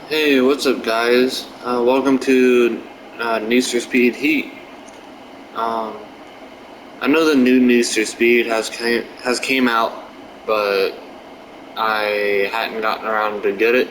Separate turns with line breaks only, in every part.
Hey, what's up, guys? Welcome to Need for Speed Heat. Um, I know the new Need for Speed has came out, but I hadn't gotten around to get it.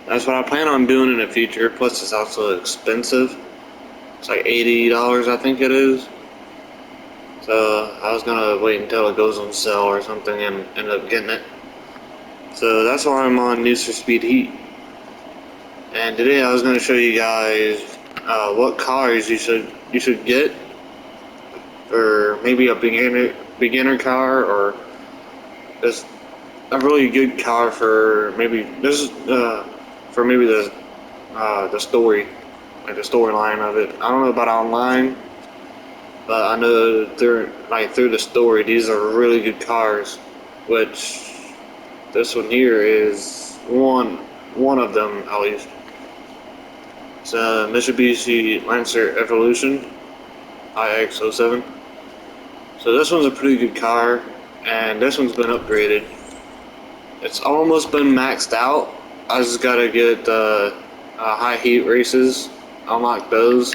That's what I plan on doing in the future. Plus, it's also expensive. It's like $80, I think it is. So I was gonna wait until it goes on sale or something and end up getting it. So that's why I'm on Need for Speed Heat. And today I was gonna show you guys what cars you should get, or maybe a beginner car, or just a really good car for maybe this for maybe the story, like the storyline of it. I don't know about online, but I know through the story, these are really good cars. Which this one here is one of them at least. It's a Mitsubishi Lancer Evolution IX07. So this one's a pretty good car, and this one's been upgraded. It's almost been maxed out. I just gotta get the high heat races, unlock those,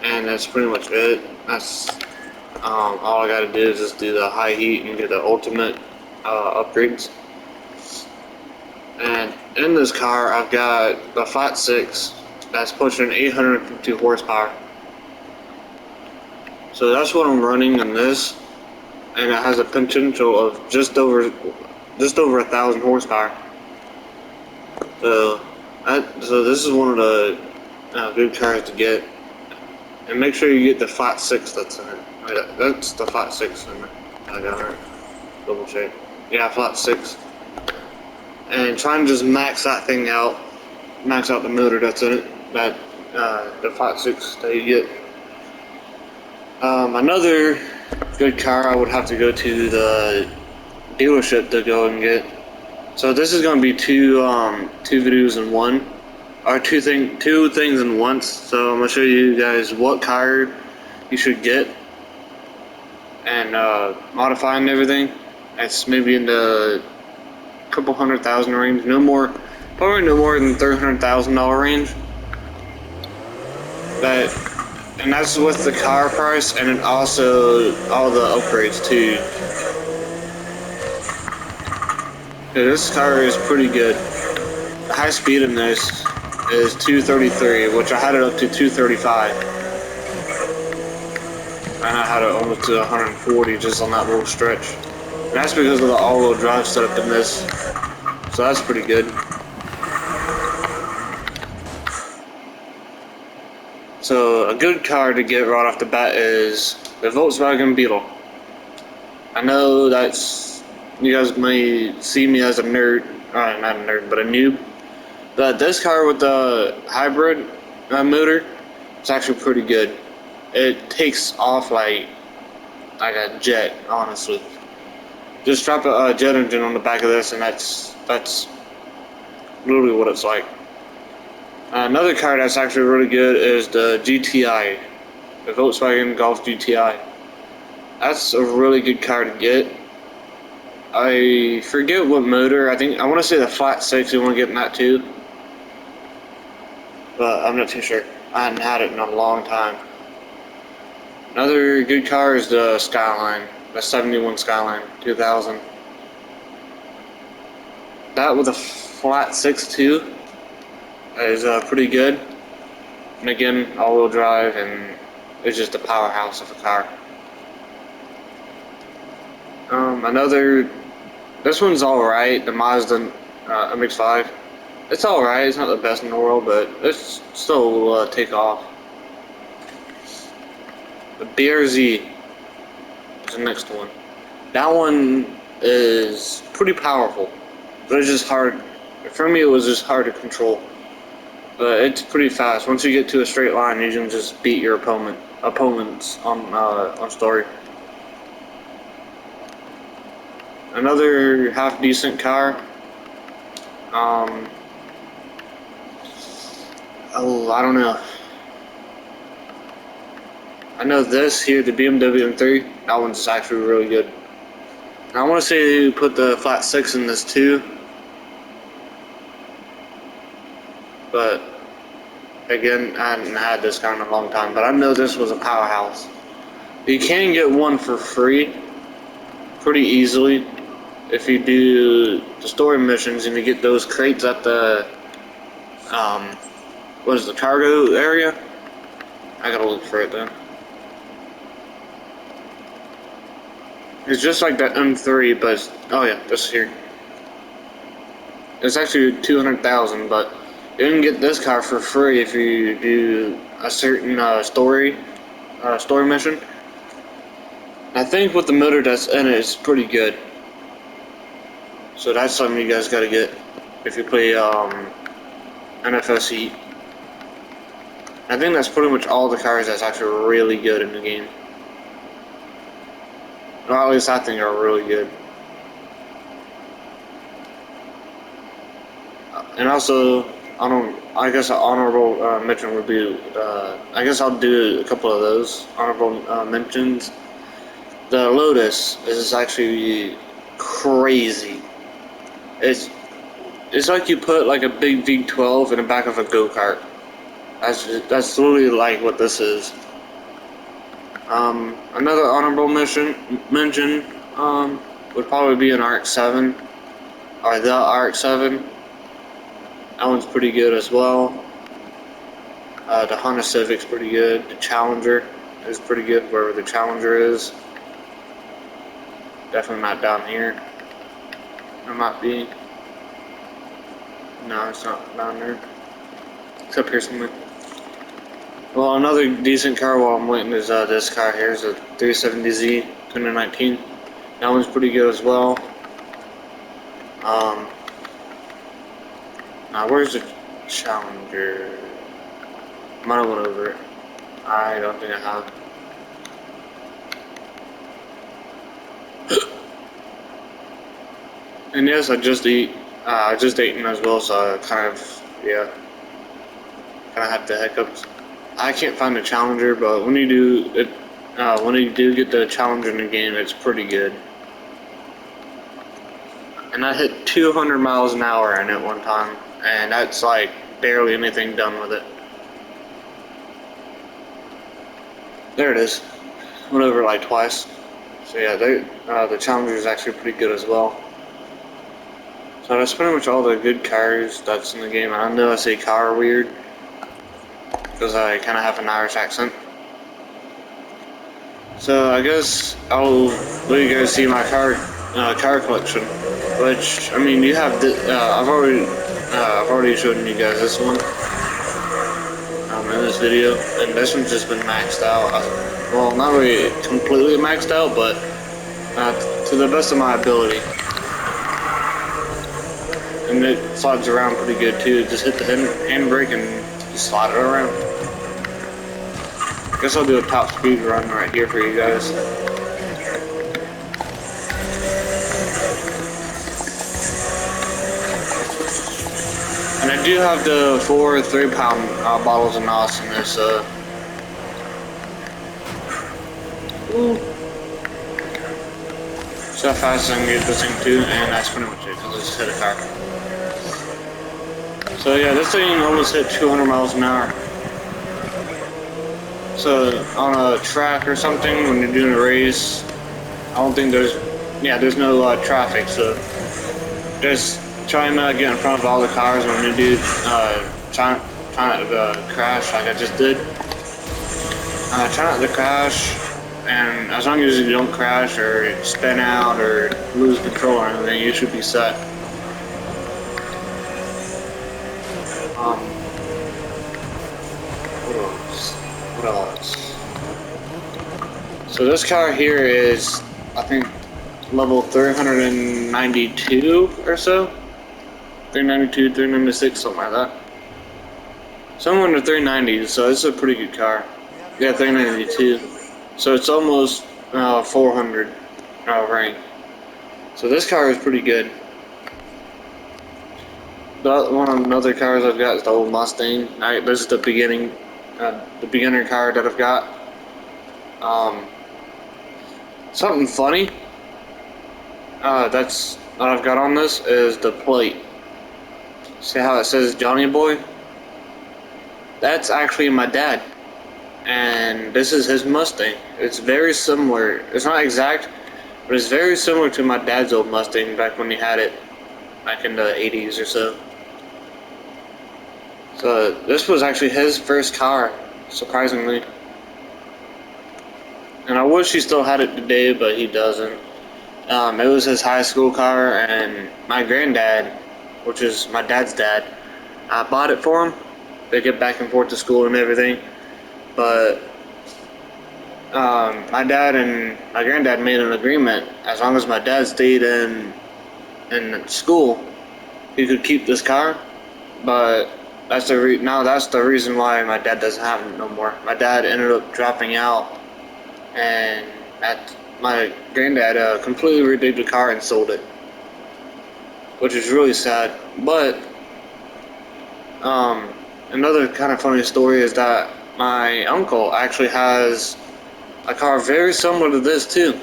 and that's pretty much it. That's all I gotta do is just do the high heat and get the ultimate upgrades. And in this car, I've got the Flat 6 that's pushing 850 horsepower. So that's what I'm running in this, and it has a potential of just over 1,000 horsepower. So this is one of the good cars to get, and make sure you get the Flat 6 that's in it. That's the Flat 6 in it. I got it. Double check. Yeah, Flat 6. And try and just max that thing out. Max out the motor that's in it. The Flat 6 that you get. Another good car I would have to go to the dealership to go and get. So this is gonna be two videos in one, or two things in once. So I'm gonna show you guys what car you should get and modify and everything. It's maybe in the couple 100,000 range, no more, probably no more than $300,000 range. But and that's with the car price, and then also all the upgrades too. Yeah, this car is pretty good. The high speed in this is 233, which I had it up to 235. And I had it almost to 140 just on that little stretch. And that's because of the all-wheel drive setup in this. So that's pretty good. So a good car to get right off the bat is the Volkswagen Beetle. I know that's, you guys may see me as a nerd, not a nerd, but a noob. But this car with the hybrid motor, it's actually pretty good. It takes off like a jet, honestly. Just drop a jet engine on the back of this, and that's literally what it's like. Another car that's actually really good is the GTI, the Volkswagen Golf GTI. That's a really good car to get. I forget what motor. I want to say the Flat 6. You want to get in that too, but I'm not too sure. I hadn't had it in a long time. Another good car is the Skyline, the 71 Skyline 2000. That with a Flat 6 too is pretty good. And again, all-wheel drive, and it's just a powerhouse of a car. This one's alright, the Mazda MX-5. It's alright, it's not the best in the world, but it's still take off. The BRZ is the next one. That one is pretty powerful, but it's just hard. For me, it was just hard to control. But it's pretty fast. Once you get to a straight line, you can just beat your opponents on story. Another half decent car. Oh, I don't know. I know this here, the BMW M3. That one's actually really good. And I want to say put the Flat 6 in this too. but again, I hadn't had this car in a long time, but I know this was a powerhouse. You can get one for free pretty easily if you do the story missions and you get those crates at the what is the cargo area? I gotta look for it then. It's just like that M3, but it's, oh yeah, this here. It's actually 200,000, but you can get this car for free if you do a certain story mission. I think with the motor that's in it, it's pretty good. So that's something you guys gotta get if you play NFS Heat. I think that's pretty much all the cars that's actually really good in the game. Or at least I think are really good. And also, I guess an honorable mention would be, I guess I'll do a couple of those honorable mentions. The Lotus is actually crazy. It's like you put like a big V12 in the back of a go-kart. That's literally like what this is. Another honorable mention would probably be an RX-7 or the RX-7. That one's pretty good as well. The Honda Civic's pretty good. The Challenger is pretty good, wherever the Challenger is. Definitely not down here. It might be. No, it's not down there. It's up here somewhere. Well, another decent car while I'm waiting is this car here. Is a 370Z 2019. That one's pretty good as well. Now where's the Challenger? Might have went over it. I don't think I have. And yes, I just eaten as well, so I kind of had the hiccups. I can't find the Challenger, but when you do it, when you do get the Challenger in the game, it's pretty good. And I hit 200 miles an hour in it one time, and that's like barely anything done with it. There it is. Went over it like twice. So yeah, the Challenger is actually pretty good as well. So that's pretty much all the good cars that's in the game. And I know I say car weird because I kind of have an Irish accent. So I guess I'll let you guys see my car collection. Which, I mean, you have I've already shown you guys this one in this video, and this one's just been maxed out. Well, not really completely maxed out, but to the best of my ability. And it slides around pretty good too. Just hit the handbrake and just slide it around. Guess I'll do a top speed run right here for you guys. And I do have the 4 3-pound bottles of NOS in this. So how fast I can get this thing too, and that's pretty much it. I'll just hit a car. So yeah, this thing almost hit 200 miles an hour. So on a track or something, when you're doing a race, I don't think there's no traffic. So just try not to get in front of all the cars when you do try not to crash like I just did. Try not to crash, and as long as you don't crash or spin out or lose control or anything, you should be set. What else? So this car here is, I think, level 392 or so. 392, 396, something like that. Somewhere in the 390s, so it's a pretty good car. Yeah, 392. So it's almost 400 rank. So this car is pretty good. One of the other cars I've got is the old Mustang. This is the beginner car that I've got. Something funny that I've got on this is the plate. See how it says Johnny Boy? that's actually my dad, and this is his Mustang. It's very similar. It's not exact, but it's very similar to my dad's old Mustang back when he had it back in the 80s or so. So this was actually his first car, surprisingly. And I wish he still had it today, but he doesn't. It was his high school car, and my granddad, which is my dad's dad, I bought it for him. They get back and forth to school and everything. But my dad and my granddad made an agreement. As long as my dad stayed in school, he could keep this car. But that's now that's the reason why my dad doesn't have it no more. My dad ended up dropping out, and my granddad completely redid the car and sold it, which is really sad. But another kind of funny story is that my uncle actually has a car very similar to this too,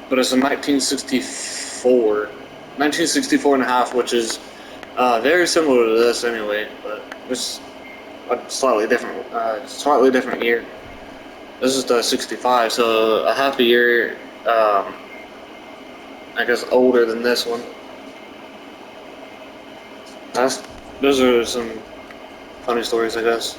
but it's a 1964 and a half, which is very similar to this anyway, but it's a slightly different year. This is the 65, so a half a year, I guess, older than this one. Those are some funny stories, I guess.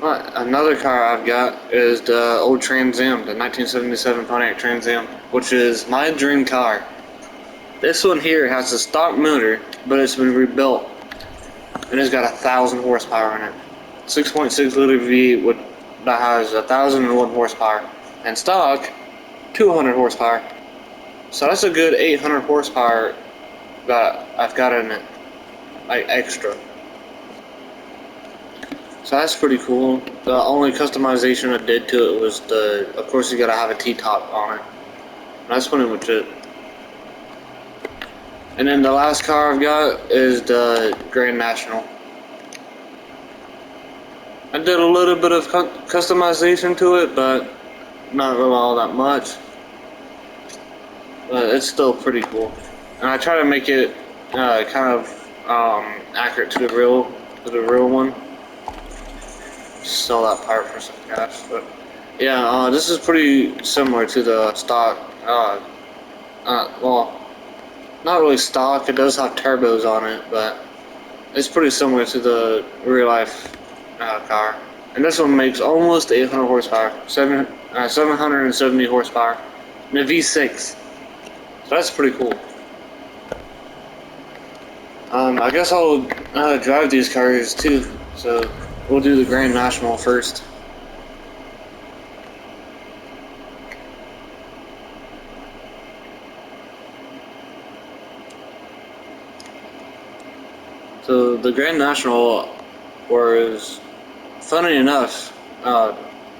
Another car I've got is the old Trans Am, the 1977 Pontiac Trans Am, which is my dream car. This one here has a stock motor, but it's been rebuilt, and it's got 1,000 horsepower in it. 6.6 liter V8 that has 1,001 horsepower, and stock 200 horsepower. So that's a good 800 horsepower that I've got in it, like extra. So that's pretty cool. The only customization I did to it was of course you gotta have a T-top on it. That's pretty much it. And then the last car I've got is the Grand National. I did a little bit of customization to it, but not really all that much. But it's still pretty cool. And I try to make it kind of accurate to the real one. Sell that part for some cash, but yeah, this is pretty similar to the stock. Well, not really stock. It does have turbos on it, but it's pretty similar to the real life car. And this one makes almost 800 horsepower, 770 horsepower, and a V6. So that's pretty cool. I guess I'll drive these cars too. So we'll do the Grand National first. So the Grand National was, funny enough,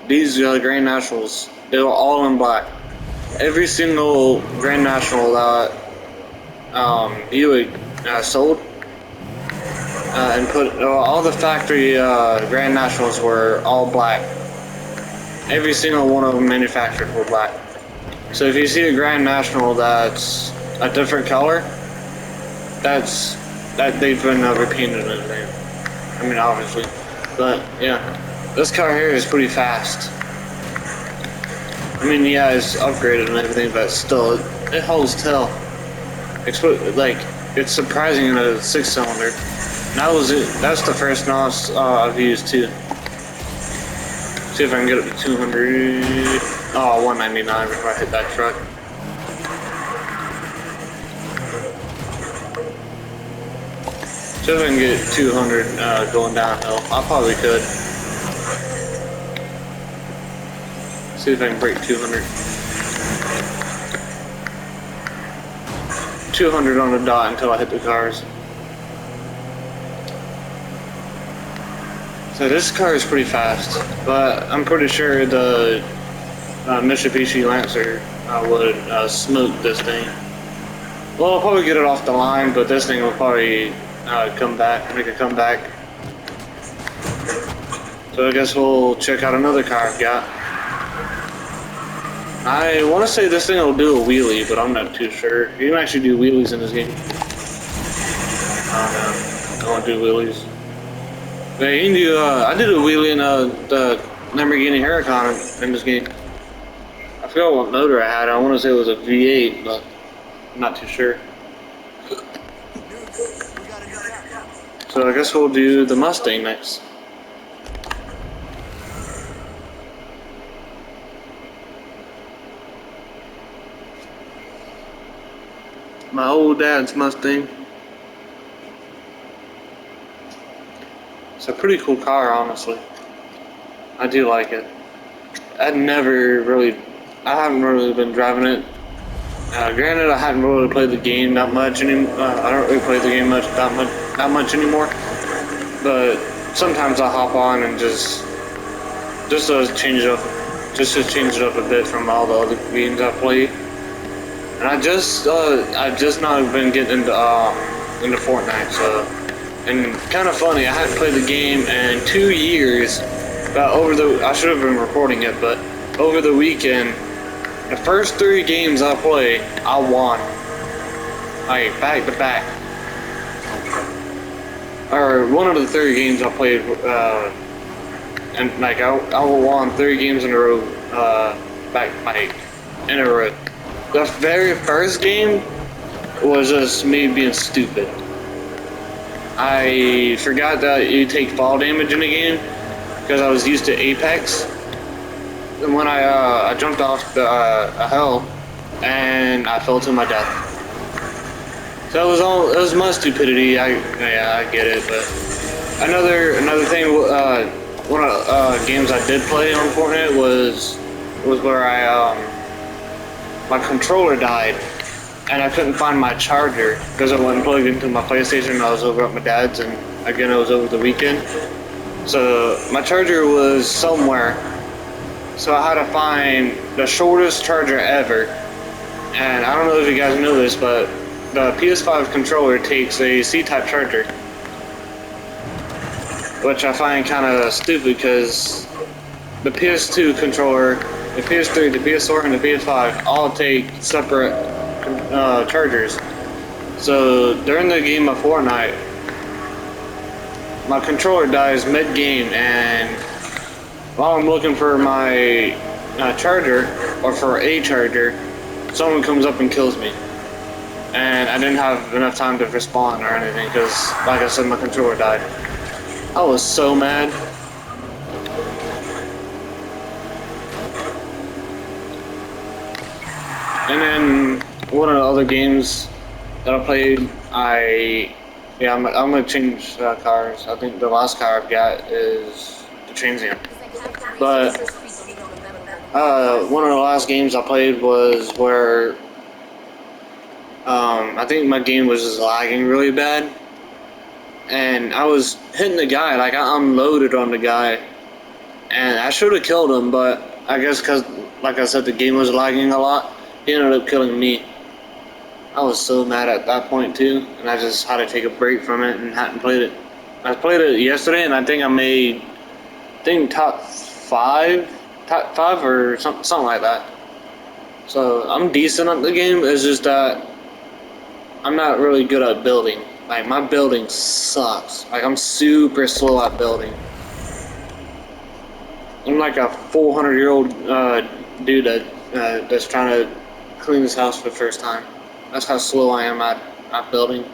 these Grand Nationals, they were all in black. Every single Grand National that Buick sold and put, all the factory Grand Nationals were all black. Every single one of them manufactured were black. So if you see a Grand National that's a different color, that they've been repainted and everything. I mean, obviously, but yeah, this car here is pretty fast. I mean, yeah, it's upgraded and everything, but still, it holds tail. Like, it's surprising in a 6-cylinder. That was it. That's the first NOS I've used too. See if I can get up to 200. Oh, 199 before I hit that truck. See if I can get 200 going downhill. I probably could. See if I can break 200. 200 on the dot until I hit the cars. So this car is pretty fast, but I'm pretty sure the Mitsubishi Lancer would smoke this thing. Well, I'll probably get it off the line, but this thing will probably make a comeback. So I guess we'll check out another car I've got. I want to say this thing will do a wheelie, but I'm not too sure. You can actually do wheelies in this game. I don't know. I want to do wheelies. Yeah, you can do, I did a wheelie in the Lamborghini Huracan in this game. I forgot what motor I had. I want to say it was a V8, but I'm not too sure. So I guess we'll do the Mustang next. My old dad's Mustang. It's a pretty cool car, honestly. I do like it. I haven't really been driving it. Granted, I haven't really played the game that much anymore. I don't really play the game that much anymore. But sometimes I hop on and just to change it up, just to change it up a bit from all the other games I play. And I've just now been getting into Fortnite. So, and kind of funny, I hadn't played the game in 2 years. I should have been recording it, but over the weekend, the first 3 games I played, I won. Like, back to back. Or one of the 3 games I played, and like, I won 3 games in a row, in a row. The very first game was just me being stupid. I forgot that you take fall damage in the game, because I was used to Apex. And when I jumped off a hill and I fell to my death. So it was my stupidity. I get it, but another thing, one of the games I did play on Fortnite was where my controller died and I couldn't find my charger because I wasn't plugged into my PlayStation. I was over at my dad's, and again it was over the weekend. So my charger was somewhere. So I had to find the shortest charger ever. And I don't know if you guys know this, but the PS5 controller takes a C-type charger. Which I find kind of stupid because the PS2 controller, the PS3, the PS4, and the PS5 all take separate chargers. So during the game of Fortnite, my controller dies mid-game, and while I'm looking for my charger, or for a charger, someone comes up and kills me. And I didn't have enough time to respond or anything, because, like I said, my controller died. I was so mad. And then, one of the other games that I played, I'm gonna change cars. I think the last car I've got is the Transam. But one of the last games I played was where I think my game was just lagging really bad, and I was hitting the guy, like I unloaded on the guy, and I should have killed him, but I guess because, like I said, the game was lagging a lot, he ended up killing me. I was so mad at that point too, and I just had to take a break from it and hadn't played it. I played it yesterday, and I think I made, top five or something like that. So I'm decent at the game. It's just that I'm not really good at building. Like, my building sucks. Like, I'm super slow at building. I'm like a 400-year-old dude that's trying to clean his house for the first time. That's how slow I am at building.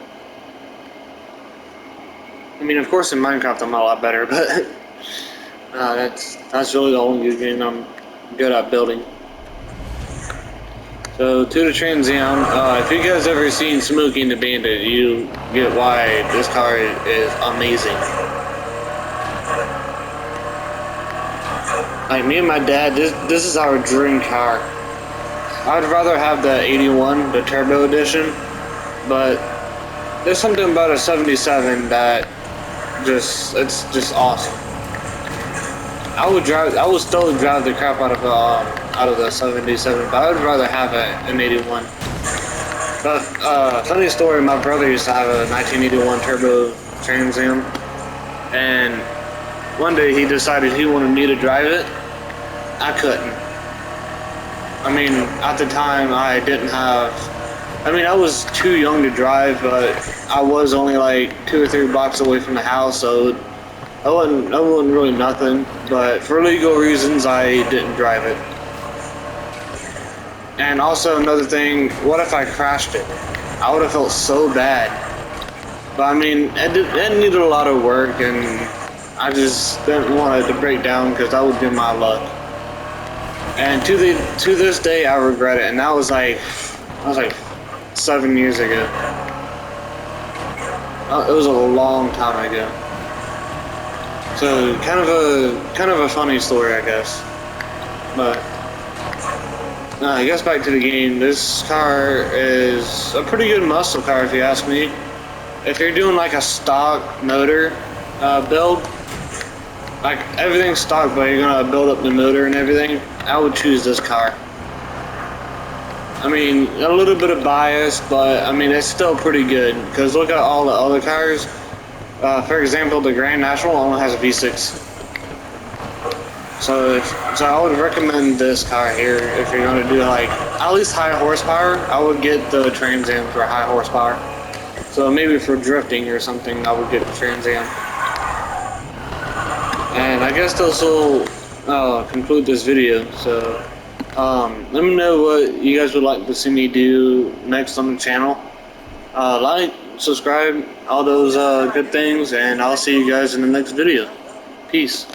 I mean, of course, in Minecraft I'm a lot better, but that's really the only good game I'm good at building. So, to the Trans Am, if you guys ever seen Smokey and the Bandit, you get why this car is amazing. Like, me and my dad, this is our dream car. I'd rather have the 81, the Turbo Edition, but there's something about a 77 that it's just awesome. I would still drive the crap out of the 77, but I would rather have an 81. But funny story, my brother used to have a 1981 Turbo Trans Am, and one day he decided he wanted me to drive it. I couldn't. I mean, at the time I was too young to drive, but I was only like 2 or 3 blocks away from the house, so I wasn't really nothing, but for legal reasons, I didn't drive it. And also another thing, what if I crashed it? I would have felt so bad. But I mean, it needed a lot of work, and I just didn't want it to break down because that would be my luck. And to this day, I regret it. And that was like 7 years ago. It was a long time ago. So kind of a funny story, I guess. But I guess back to the game. This car is a pretty good muscle car, if you ask me. If you're doing like a stock motor build, like everything's stock, but you're gonna build up the motor and everything, I would choose this car. I mean, a little bit of bias, but I mean it's still pretty good. Because look at all the other cars. For example, the Grand National only has a V6. So I would recommend this car here if you're gonna do like at least high horsepower. I would get the Trans Am for high horsepower. So maybe for drifting or something, I would get the Trans Am. And I guess this will conclude this video. So let me know what you guys would like to see me do next on the channel. Like, subscribe, all those good things, and I'll see you guys in the next video. Peace.